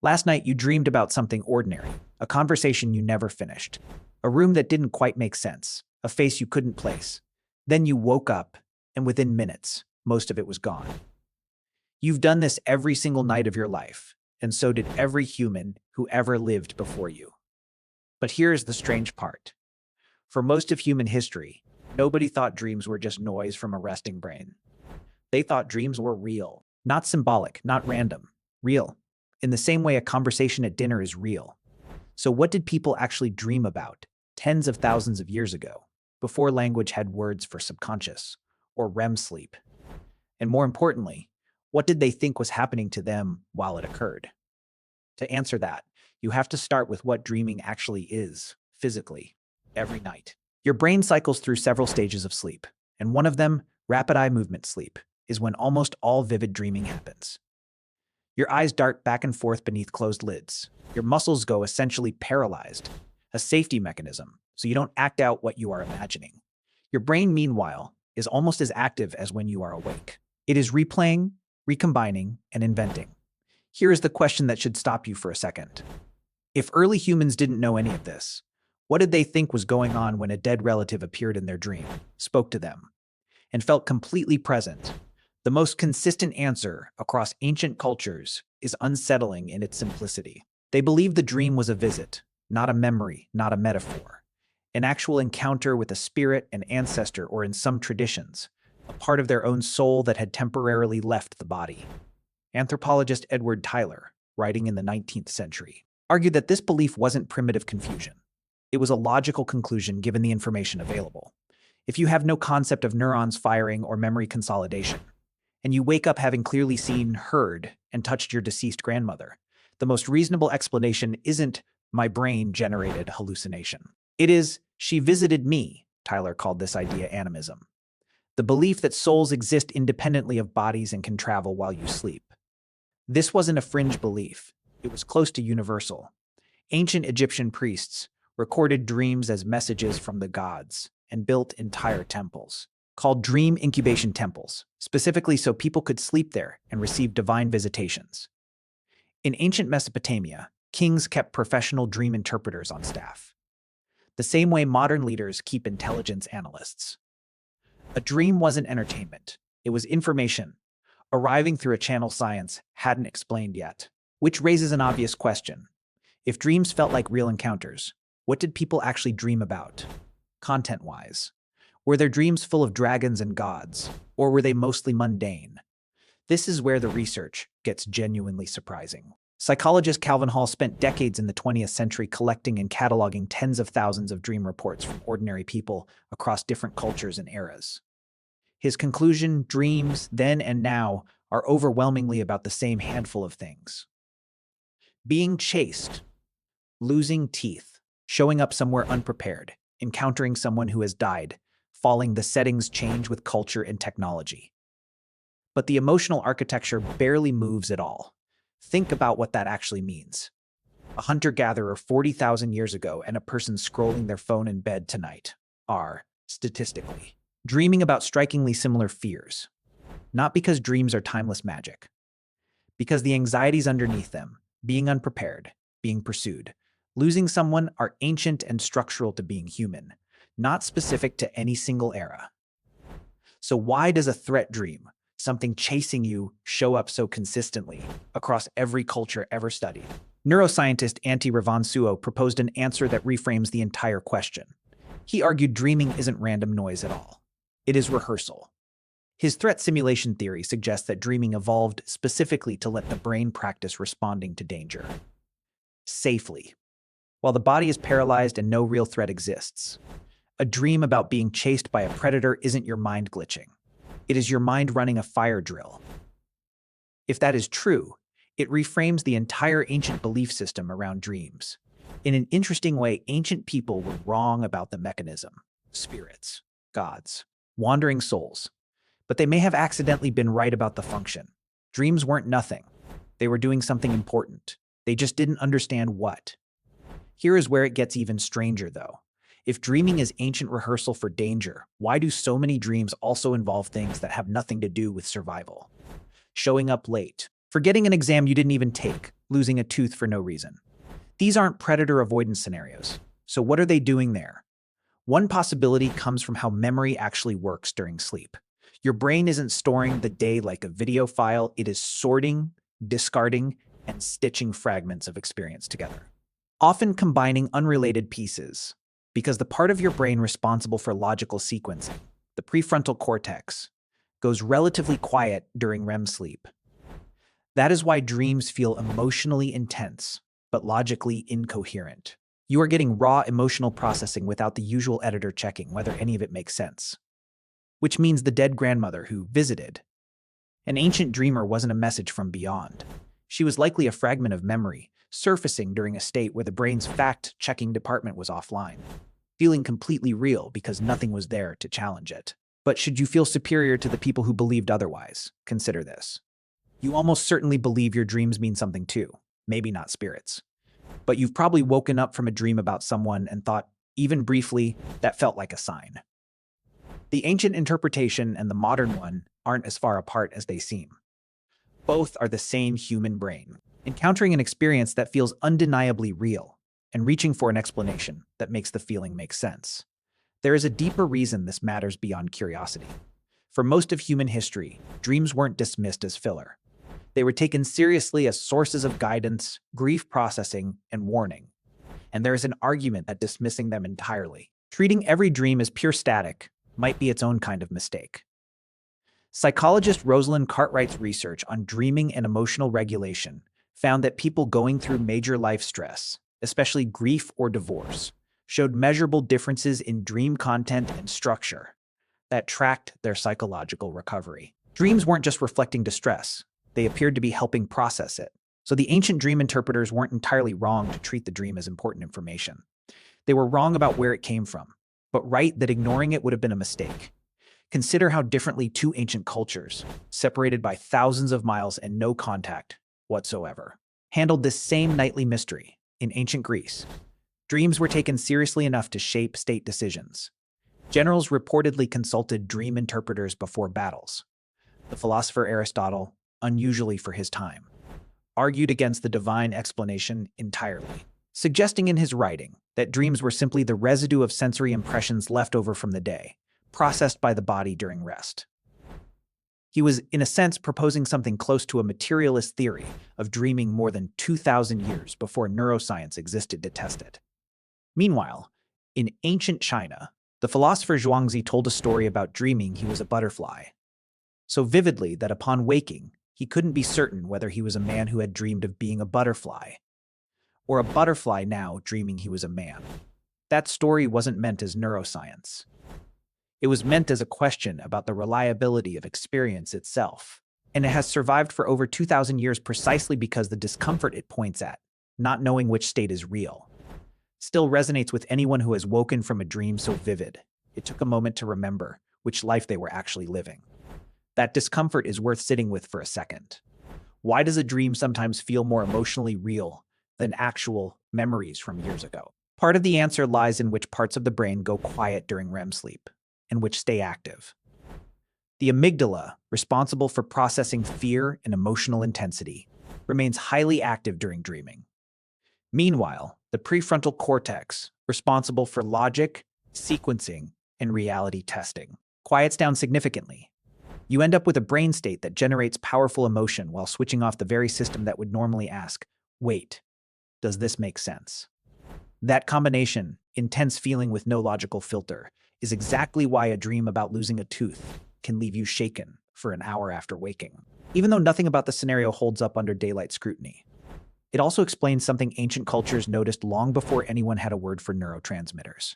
Last night you dreamed about something ordinary, a conversation you never finished, a room that didn't quite make sense, a face you couldn't place. Then you woke up, and within minutes, most of it was gone. You've done this every single night of your life, and so did every human who ever lived before you. But here's the strange part. For most of human history, nobody thought dreams were just noise from a resting brain. They thought dreams were real, not symbolic, not random, real. In the same way a conversation at dinner is real. So what did people actually dream about tens of thousands of years ago, before language had words for subconscious or REM sleep? And more importantly, what did they think was happening to them while it occurred? To answer that, you have to start with what dreaming actually is, physically, every night. Your brain cycles through several stages of sleep, and one of them, rapid eye movement sleep, is when almost all vivid dreaming happens. Your eyes dart back and forth beneath closed lids. Your muscles go essentially paralyzed, a safety mechanism, so you don't act out what you are imagining. Your brain, meanwhile, is almost as active as when you are awake. It is replaying, recombining, and inventing. Here is the question that should stop you for a second. If early humans didn't know any of this, what did they think was going on when a dead relative appeared in their dream, spoke to them, and felt completely present? The most consistent answer across ancient cultures is unsettling in its simplicity. They believed the dream was a visit, not a memory, not a metaphor, an actual encounter with a spirit, an ancestor, or in some traditions, a part of their own soul that had temporarily left the body. Anthropologist Edward Tylor, writing in the 19th century, argued that this belief wasn't primitive confusion. It was a logical conclusion given the information available. If you have no concept of neurons firing or memory consolidation, and you wake up having clearly seen, heard, and touched your deceased grandmother, the most reasonable explanation isn't "my brain generated hallucination." It is "she visited me." Tylor called this idea animism. The belief that souls exist independently of bodies and can travel while you sleep. This wasn't a fringe belief. It was close to universal. Ancient Egyptian priests recorded dreams as messages from the gods and built entire temples, called dream incubation temples, specifically so people could sleep there and receive divine visitations. In ancient Mesopotamia, kings kept professional dream interpreters on staff, the same way modern leaders keep intelligence analysts. A dream wasn't entertainment. It was information, arriving through a channel science hadn't explained yet. Which raises an obvious question. If dreams felt like real encounters, what did people actually dream about, content-wise? Were their dreams full of dragons and gods, or were they mostly mundane? This is where the research gets genuinely surprising. Psychologist Calvin Hall spent decades in the 20th century collecting and cataloging tens of thousands of dream reports from ordinary people across different cultures and eras. His conclusion, dreams, then and now, are overwhelmingly about the same handful of things. Being chased, losing teeth, showing up somewhere unprepared, encountering someone who has died, falling. The settings change with culture and technology. But the emotional architecture barely moves at all. Think about what that actually means. A hunter-gatherer 40,000 years ago and a person scrolling their phone in bed tonight are, statistically, dreaming about strikingly similar fears. Not because dreams are timeless magic. Because the anxieties underneath them, being unprepared, being pursued, losing someone, are ancient and structural to being human, not specific to any single era. So why does a threat dream, something chasing you, show up so consistently across every culture ever studied? Neuroscientist Revonsuo proposed an answer that reframes the entire question. He argued dreaming isn't random noise at all. It is rehearsal. His threat simulation theory suggests that dreaming evolved specifically to let the brain practice responding to danger safely, while the body is paralyzed and no real threat exists. A dream about being chased by a predator isn't your mind glitching. It is your mind running a fire drill. If that is true, it reframes the entire ancient belief system around dreams. In an interesting way, ancient people were wrong about the mechanism: spirits, gods, wandering souls. But they may have accidentally been right about the function. Dreams weren't nothing. They were doing something important. They just didn't understand what. Here is where it gets even stranger, though. If dreaming is ancient rehearsal for danger, why do so many dreams also involve things that have nothing to do with survival? Showing up late, forgetting an exam you didn't even take, losing a tooth for no reason. These aren't predator avoidance scenarios. So what are they doing there? One possibility comes from how memory actually works during sleep. Your brain isn't storing the day like a video file, it is sorting, discarding, and stitching fragments of experience together, often combining unrelated pieces, because the part of your brain responsible for logical sequencing, the prefrontal cortex, goes relatively quiet during REM sleep. That is why dreams feel emotionally intense, but logically incoherent. You are getting raw emotional processing without the usual editor checking whether any of it makes sense. Which means the dead grandmother who visited an ancient dreamer wasn't a message from beyond. She was likely a fragment of memory, surfacing during a state where the brain's fact-checking department was offline, feeling completely real because nothing was there to challenge it. But should you feel superior to the people who believed otherwise, consider this. You almost certainly believe your dreams mean something too, maybe not spirits. But you've probably woken up from a dream about someone and thought, even briefly, that felt like a sign. The ancient interpretation and the modern one aren't as far apart as they seem. Both are the same human brain, encountering an experience that feels undeniably real and reaching for an explanation that makes the feeling make sense. There is a deeper reason this matters beyond curiosity. For most of human history, dreams weren't dismissed as filler. They were taken seriously as sources of guidance, grief processing, and warning. And there is an argument that dismissing them entirely, treating every dream as pure static, might be its own kind of mistake. Psychologist Rosalind Cartwright's research on dreaming and emotional regulation found that people going through major life stress, especially grief or divorce, showed measurable differences in dream content and structure that tracked their psychological recovery. Dreams weren't just reflecting distress, they appeared to be helping process it. So the ancient dream interpreters weren't entirely wrong to treat the dream as important information. They were wrong about where it came from, but right that ignoring it would have been a mistake. Consider how differently two ancient cultures, separated by thousands of miles and no contact whatsoever, handled this same nightly mystery. In ancient Greece, dreams were taken seriously enough to shape state decisions. Generals reportedly consulted dream interpreters before battles. The philosopher Aristotle, unusually for his time, argued against the divine explanation entirely, suggesting in his writing that dreams were simply the residue of sensory impressions left over from the day, processed by the body during rest. He was, in a sense, proposing something close to a materialist theory of dreaming more than 2,000 years before neuroscience existed to test it. Meanwhile, in ancient China, the philosopher Zhuangzi told a story about dreaming he was a butterfly, so vividly that upon waking, he couldn't be certain whether he was a man who had dreamed of being a butterfly, or a butterfly now dreaming he was a man. That story wasn't meant as neuroscience. It was meant as a question about the reliability of experience itself, and it has survived for over 2,000 years precisely because the discomfort it points at, not knowing which state is real, still resonates with anyone who has woken from a dream so vivid it took a moment to remember which life they were actually living. That discomfort is worth sitting with for a second. Why does a dream sometimes feel more emotionally real than actual memories from years ago? Part of the answer lies in which parts of the brain go quiet during REM sleep and which stay active. The amygdala, responsible for processing fear and emotional intensity, remains highly active during dreaming. Meanwhile, the prefrontal cortex, responsible for logic, sequencing, and reality testing, quiets down significantly. You end up with a brain state that generates powerful emotion while switching off the very system that would normally ask, wait, does this make sense? That combination, intense feeling with no logical filter, is exactly why a dream about losing a tooth can leave you shaken for an hour after waking, even though nothing about the scenario holds up under daylight scrutiny. It also explains something ancient cultures noticed long before anyone had a word for neurotransmitters.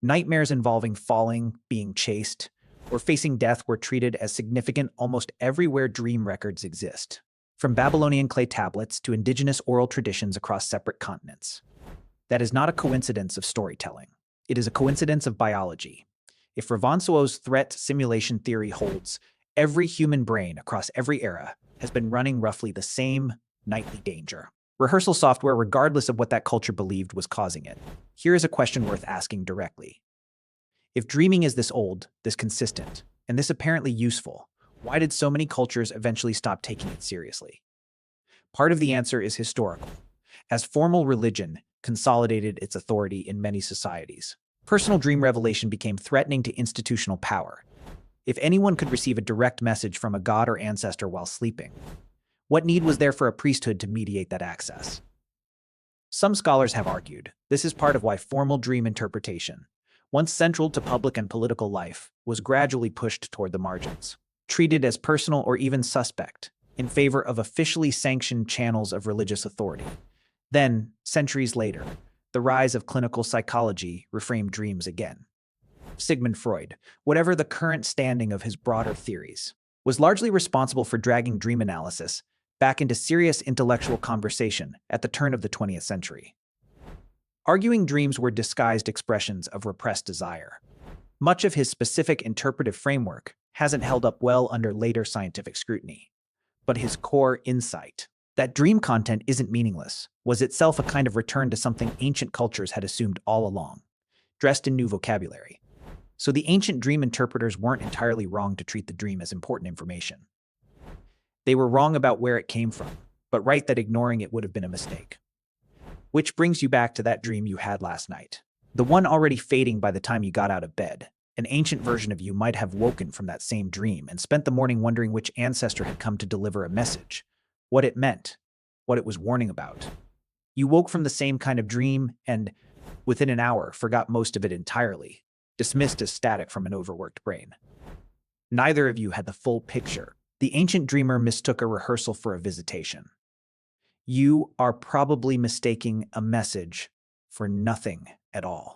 Nightmares involving falling, being chased, or facing death were treated as significant almost everywhere dream records exist, from Babylonian clay tablets to indigenous oral traditions across separate continents. That is not a coincidence of storytelling. It is a coincidence of biology. If Revonsuo's threat simulation theory holds, every human brain across every era has been running roughly the same nightly danger rehearsal software regardless of what that culture believed was causing it. Here is a question worth asking directly. If dreaming is this old, this consistent, and this apparently useful, why did so many cultures eventually stop taking it seriously? Part of the answer is historical, as formal religion consolidated its authority in many societies. Personal dream revelation became threatening to institutional power. If anyone could receive a direct message from a god or ancestor while sleeping, what need was there for a priesthood to mediate that access? Some scholars have argued this is part of why formal dream interpretation, once central to public and political life, was gradually pushed toward the margins, treated as personal or even suspect, in favor of officially sanctioned channels of religious authority. Then, centuries later, the rise of clinical psychology reframed dreams again. Sigmund Freud, whatever the current standing of his broader theories, was largely responsible for dragging dream analysis back into serious intellectual conversation at the turn of the 20th century. Arguing dreams were disguised expressions of repressed desire. Much of his specific interpretive framework hasn't held up well under later scientific scrutiny. But his core insight, that dream content isn't meaningless, was itself a kind of return to something ancient cultures had assumed all along, dressed in new vocabulary. So the ancient dream interpreters weren't entirely wrong to treat the dream as important information. They were wrong about where it came from, but right that ignoring it would have been a mistake. Which brings you back to that dream you had last night. The one already fading by the time you got out of bed. An ancient version of you might have woken from that same dream and spent the morning wondering which ancestor had come to deliver a message, what it meant, what it was warning about. You woke from the same kind of dream and, within an hour, forgot most of it entirely, dismissed as static from an overworked brain. Neither of you had the full picture. The ancient dreamer mistook a rehearsal for a visitation. You are probably mistaking a message for nothing at all.